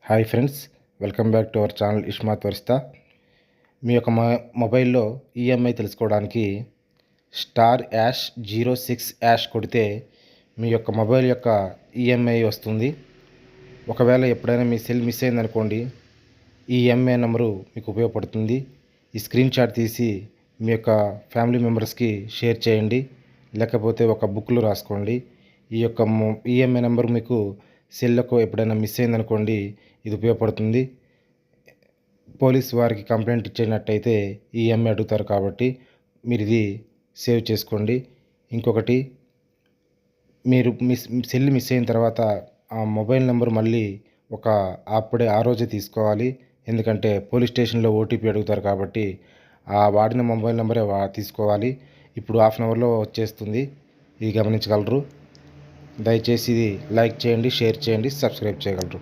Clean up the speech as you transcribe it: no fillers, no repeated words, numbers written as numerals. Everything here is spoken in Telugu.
Hi friends, welcome back to our channel ఇష్మాత్ వరిస్తా. మీ యొక్క మొబైల్లో ఈఎంఐ తెలుసుకోవడానికి *#06# కొడితే మీ యొక్క మొబైల్ యొక్క ఈఎంఐ వస్తుంది. ఒకవేళ ఎప్పుడైనా మీ సెల్ మిస్ అయిందనుకోండి, ఈ ఈఎంఐ నెంబరు మీకు ఉపయోగపడుతుంది. ఈ స్క్రీన్ షాట్ తీసి మీ యొక్క ఫ్యామిలీ మెంబర్స్కి షేర్ చేయండి, లేకపోతే ఒక బుక్లో రాసుకోండి. ఈ యొక్క ఈఎంఐ నెంబర్ మీకు సెల్లకు ఎప్పుడైనా మిస్ అయిందనుకోండి, ఇది ఉపయోగపడుతుంది. పోలీస్ వారికి కంప్లైంట్ ఇచ్చినట్టయితే ఈఎంఐ అడుగుతారు, కాబట్టి మీరు ఇది సేవ్ చేసుకోండి. ఇంకొకటి, మీరు సెల్ మిస్ అయిన తర్వాత ఆ మొబైల్ నెంబర్ మళ్ళీ అప్పుడే ఆ రోజే తీసుకోవాలి. ఎందుకంటే పోలీస్ స్టేషన్లో ఓటీపీ అడుగుతారు, కాబట్టి ఆ వాడిన మొబైల్ నెంబరే తీసుకోవాలి. ఇప్పుడు హాఫ్ అన్ అవర్లో వచ్చేస్తుంది, ఇది గమనించగలరు. దయచేసి ఇది లైక్ చేయండి, షేర్ చేయండి, సబ్స్క్రైబ్ చేయగలరు.